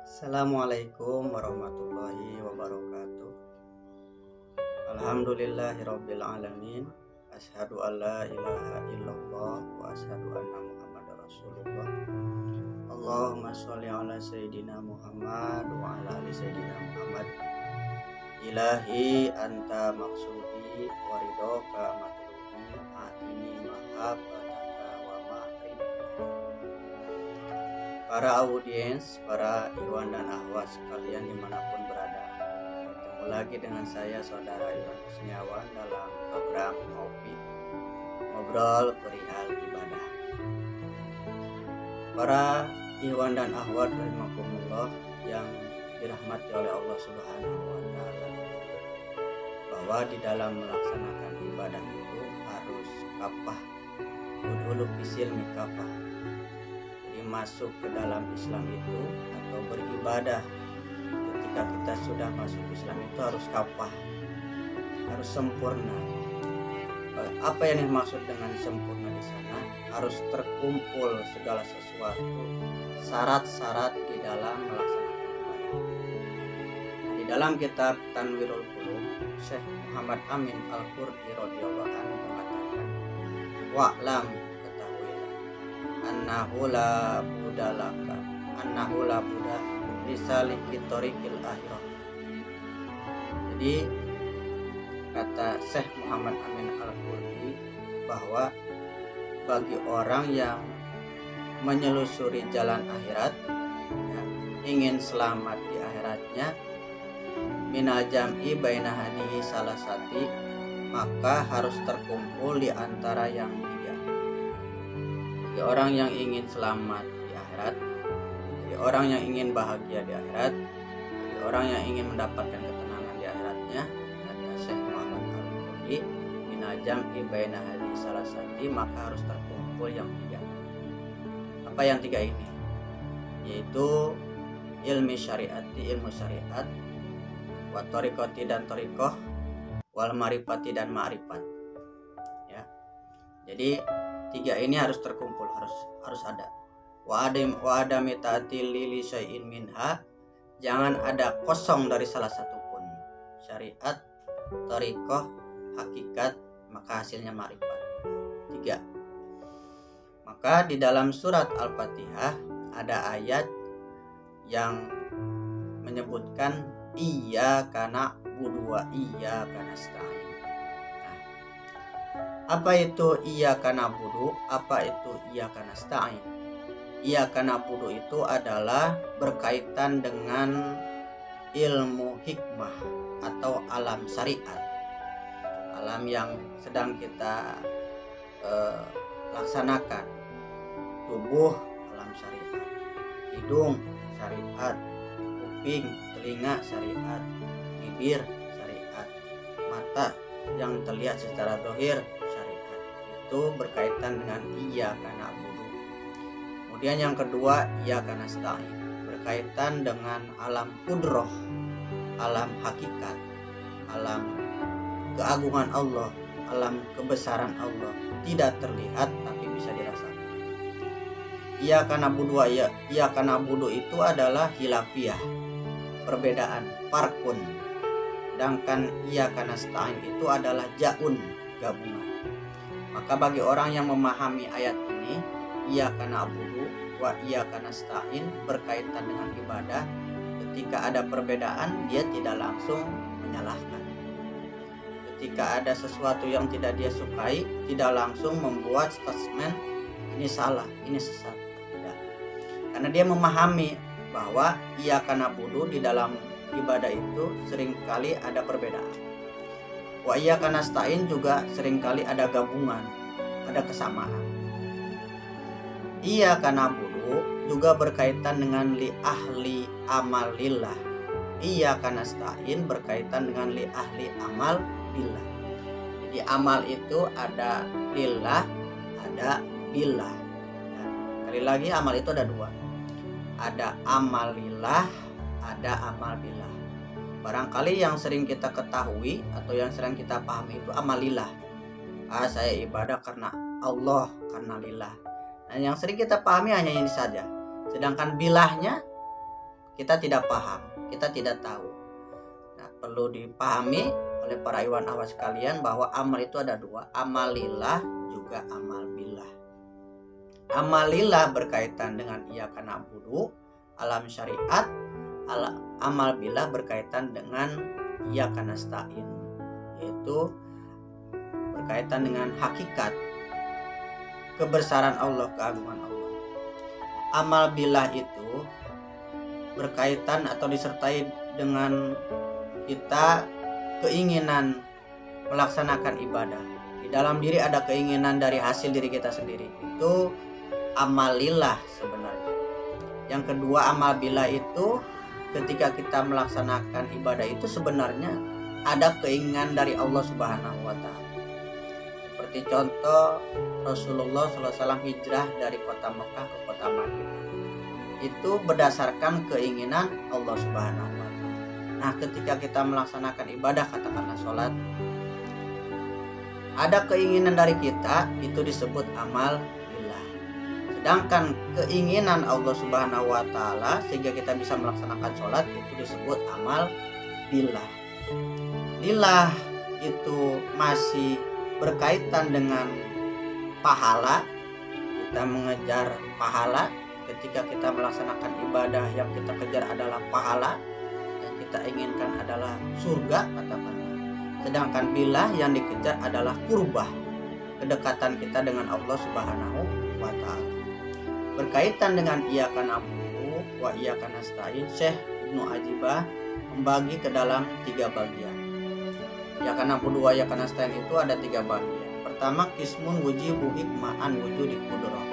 Assalamualaikum warahmatullahi wabarakatuh. Alhamdulillahirabbil alamin. Asyhadu an la ilaha illallah wa asyhadu anna Muhammadar Rasulullah. Allahumma sholli ala sayyidina Muhammad wa ala ali sayyidina Muhammad. Ilahi anta maksudi wa ridhoka matlubi atini mahabbataka wa ma'rifat. Para audiens, para ikhwan dan akhwat sekalian dimanapun berada, ketemu lagi dengan saya saudara Iwan Kusniawan dalam program Ngobrol Perihal Ibadah. Para ikhwan dan akhwat rahimakumullah yang dirahmati oleh Allah Subhanahu wa taala, bahwa di dalam melaksanakan ibadah itu harus kafah, udhulu fisil mikafah. Masuk ke dalam Islam itu atau beribadah, ketika kita sudah masuk Islam itu harus kafah, harus sempurna. Apa yang dimaksud dengan sempurna di sana? Harus terkumpul segala sesuatu, syarat-syarat di dalam melaksanakan ibadah. Di dalam kitab Tanwirul Qulub, Syekh Muhammad Amin Al-Qurdi radhiyallahu anhu mengatakan, wa'lam, annahu la budalaka, annahu la buda lisaliki thoriqil akhirah. Jadi kata Syekh Muhammad Amin Al-Qurdi bahwa bagi orang yang menyelusuri jalan akhirat, ya, ingin selamat di akhiratnya, minal jam'i baina hadihi salasati, maka harus terkumpul di antara yang orang yang ingin selamat di akhirat, jadi orang yang ingin bahagia di akhirat, jadi orang yang ingin mendapatkan ketenangan di akhiratnya, kata Syekh Muhammad Al-Qurdi, minal jam'i baina hadhihi salasati, maka harus terkumpul yang tiga. Apa yang tiga ini? Yaitu ilmu syariat, wa thariqati dan thariqah, wal marifati dan ma'rifat. Ya. Jadi tiga ini harus terkumpul, harus ada. Wa adami ta'til li syai'in minha, jangan ada kosong dari salah satu pun. Syariat, thariqah, hakikat, maka hasilnya ma'rifat. Tiga. Maka di dalam surat Al-Fatihah ada ayat yang menyebutkan iyyaka na'budu wa iyyaka nasta'in. Apa itu iyyaka na'budu? Apa itu iyyaka nasta'in? Iyyaka na'budu itu adalah berkaitan dengan ilmu hikmah atau alam syariat, alam yang sedang kita laksanakan. Tubuh alam syariat, hidung syariat, kuping, telinga syariat, bibir syariat, mata yang terlihat secara zahir syariat. Itu berkaitan dengan iyyaka na'budu. Kemudian yang kedua iyyaka nasta'in, berkaitan dengan alam qudrah, alam hakikat, alam keagungan Allah, alam kebesaran Allah, tidak terlihat tapi bisa dirasakan. Iyyaka na'budu wa iyyaka na'budu itu adalah khilafiyah, perbedaan, farqun. Sedangkan iyyaka nasta'in itu adalah ja'un, gabungan. Maka bagi orang yang memahami ayat ini, iyyaka na'budu wa iyyaka nasta'in berkaitan dengan ibadah, ketika ada perbedaan dia tidak langsung menyalahkan. Ketika ada sesuatu yang tidak dia sukai, tidak langsung membuat statement ini salah, ini sesat. Tidak. Karena dia memahami bahwa iyyaka na'budu di dalam ibadah itu seringkali ada perbedaan. Wa iyyaka nasta'in juga seringkali ada gabungan, ada kesamaan. Iyyaka na'budu juga berkaitan dengan li ahli amalillah. Iyyaka nasta'in berkaitan dengan li ahli amal billah. Jadi amal itu ada lillah, ada billah. Ya, sekali lagi amal itu ada dua. Ada amal lillah, ada amal billah. Barangkali yang sering kita ketahui atau yang sering kita pahami itu amal lillah. Saya ibadah karena Allah, karena lillah. Nah, yang sering kita pahami hanya ini saja. Sedangkan bilahnya kita tidak paham, kita tidak tahu. Nah, perlu dipahami oleh para iwan awas sekalian bahwa amal itu ada dua, amal lillah juga amal billah. Amal lillah berkaitan dengan iyyaka na'budu, alam syariat. Amal billah berkaitan dengan iyyaka nasta'in, yaitu berkaitan dengan hakikat kebesaran Allah, keagungan Allah. Amal billah itu berkaitan atau disertai dengan kita keinginan melaksanakan ibadah. Di dalam diri ada keinginan dari hasil diri kita sendiri. Itu amal lillah sebenarnya. Yang kedua, amal billah itu ketika kita melaksanakan ibadah itu sebenarnya ada keinginan dari Allah Subhanahu wa Ta'ala. Seperti contoh Rasulullah SAW hijrah dari kota Mekah ke kota Madinah. Itu berdasarkan keinginan Allah Subhanahu wa Ta'ala. Nah, ketika kita melaksanakan ibadah, katakanlah sholat, ada keinginan dari kita, itu disebut amal billah. Sedangkan keinginan Allah Subhanahu wa Ta'ala sehingga kita bisa melaksanakan sholat, itu disebut amal billah. Lillah itu masih berkaitan dengan pahala. Kita mengejar pahala. Ketika kita melaksanakan ibadah, yang kita kejar adalah pahala, yang kita inginkan adalah surga, katakanlah. Sedangkan billah yang dikejar adalah kurbah, kedekatan kita dengan Allah Subhanahu wa Ta'ala. Berkaitan dengan iyyaka na'budu wa iyyaka nasta'in, Syekh Ibnu Ajibah membagi ke dalam 3 bagian. Iyyaka na'budu wa iyyaka nasta'in itu ada 3 bagian. Pertama, qismun wujibu hikma'an wujudi qudrah.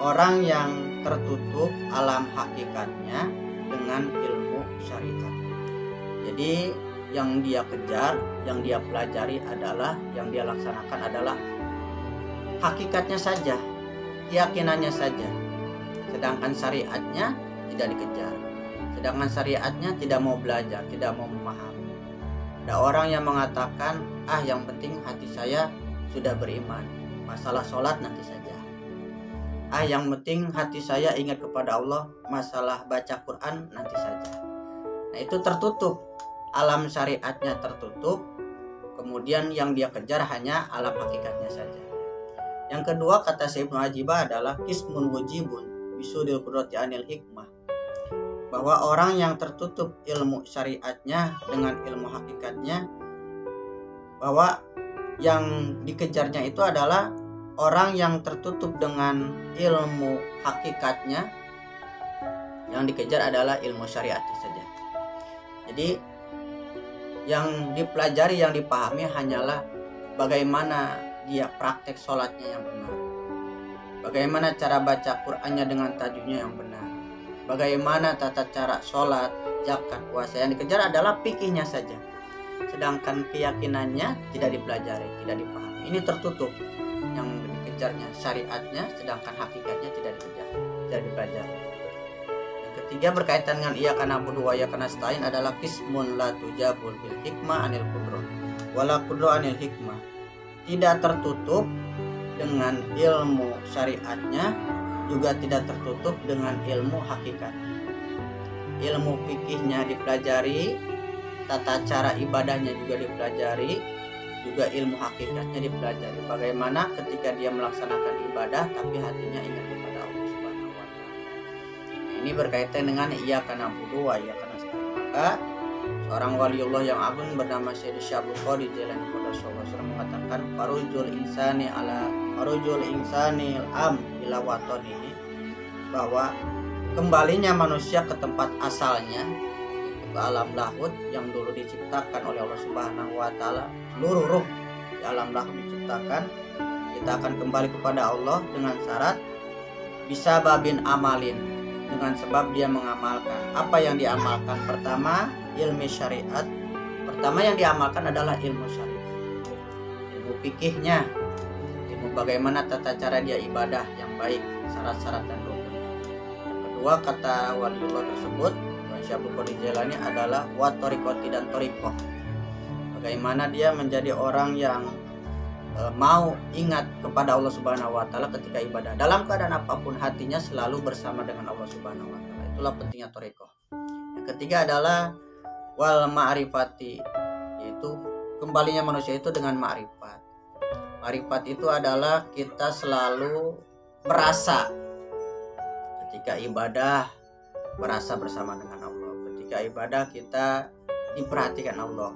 Orang yang tertutup alam hakikatnya dengan ilmu syariat. Jadi yang dia kejar, yang dia pelajari adalah, yang dia laksanakan adalah hakikatnya saja, keyakinannya saja. Sedangkan syariatnya tidak dikejar. Sedangkan syariatnya tidak mau belajar, tidak mau memahami. Ada orang yang mengatakan, yang penting hati saya sudah beriman, masalah sholat nanti saja. Yang penting hati saya ingat kepada Allah, masalah baca Quran nanti saja. Nah, itu tertutup, alam syariatnya tertutup. Kemudian yang dia kejar hanya alam hakikatnya saja. Yang kedua, kata Syekh Ibnu Ajibah, adalah qismun wujibun bisudil qudrati anil hikmah. Bahwa orang yang tertutup ilmu syariatnya dengan ilmu hakikatnya, bahwa yang dikejarnya itu adalah orang yang tertutup dengan ilmu hakikatnya, yang dikejar adalah ilmu syariatnya saja. Jadi yang dipelajari, yang dipahami hanyalah bagaimana dia praktek sholatnya yang benar, bagaimana cara baca Qur'annya dengan tajwidnya yang benar, bagaimana tata cara sholat, zakat, puasa. Yang dikejar adalah fikihnya saja. Sedangkan keyakinannya tidak dipelajari, tidak dipahami. Ini tertutup. Yang dikejarnya syariatnya, sedangkan hakikatnya tidak dikejar, tidak dipelajari. Yang ketiga, berkaitan dengan iyyaka na'budu wa iyyaka nasta'in adalah qismun la tujabul bil hikmah anil qudrah wala qudrah anil hikmah. Tidak tertutup dengan ilmu syariatnya, juga tidak tertutup dengan ilmu hakikat. Ilmu fikihnya dipelajari, tata cara ibadahnya juga dipelajari, juga ilmu hakikatnya dipelajari. Bagaimana ketika dia melaksanakan ibadah tapi hatinya ingat kepada Allah Subhanahu wa Ta'ala. Ini berkaitan dengan iyyaka na'budu wa iyyaka nasta'in. Maka seorang waliullah yang agung bernama Syekh Syabul Qadir Jailani Qudus mengatakan, farujul insani al-am ila watanihi, bahwa kembalinya manusia ke tempat asalnya, ke alam lahud yang dulu diciptakan oleh Allah Subhanahu wa Ta'ala. Seluruh ruh di alam lahud diciptakan. Kita akan kembali kepada Allah dengan syarat bisa babin amalin, dengan sebab dia mengamalkan. Apa yang diamalkan? Pertama, ilmu syariat. Pertama yang diamalkan adalah ilmu syariat, ilmu fikihnya, ilmu bagaimana tata cara dia ibadah yang baik, syarat-syarat dan rukun. Yang kedua, kata waliullah tersebut, Syabul Qadir Jailani, adalah wat thariqati, dan thariqah. Bagaimana dia menjadi orang yang mau ingat kepada Allah Subhanahu wa taala ketika ibadah. Dalam keadaan apapun hatinya selalu bersama dengan Allah Subhanahu wa taala. Itulah pentingnya thariqah. Yang ketiga adalah wal ma'rifati, yaitu kembalinya manusia itu dengan ma'rifat. Ma'rifat itu adalah kita selalu merasa ketika ibadah merasa bersama dengan Allah. Ketika ibadah kita diperhatikan Allah.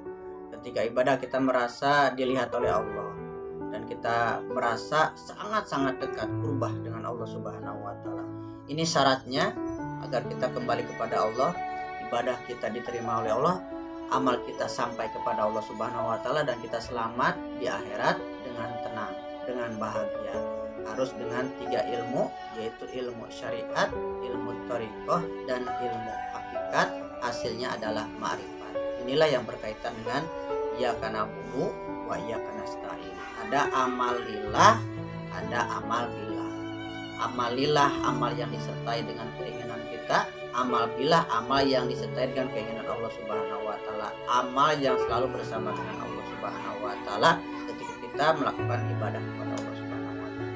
Ketika ibadah kita merasa dilihat oleh Allah. Dan kita merasa sangat-sangat dekat berubah dengan Allah Subhanahu wa taala. Ini syaratnya agar kita kembali kepada Allah, ibadah kita diterima oleh Allah, amal kita sampai kepada Allah Subhanahu wa taala, dan kita selamat di akhirat dengan tenang, dengan bahagia. Harus dengan 3 ilmu, yaitu ilmu syariat, ilmu thariqah, dan ilmu hakikat. Hasilnya adalah ma'rifat. Inilah yang berkaitan dengan iyyaka na'budu wa iyyaka nasta'in. Ada amal lillah, ada amal billah. Amal lillah, amal yang disertai dengan keinginan kita. Amal billah, amal yang disertai dengan keinginan Allah Subhanahu wa taala. Amal yang selalu bersama dengan Allah Subhanahu wa taala ketika kita melakukan ibadah kepada Allah Subhanahu wa taala.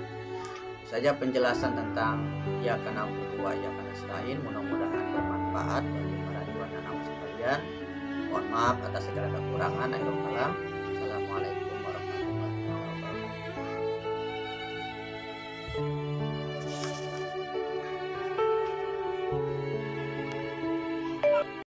Itu saja penjelasan tentang iyyaka na'budu wa iyyaka nasta'in. Mudah-mudahan bermanfaat bagi para ikhwan dan akhwat sekalian. Mohon maaf atas segala kekurangan. Akhirul kalam.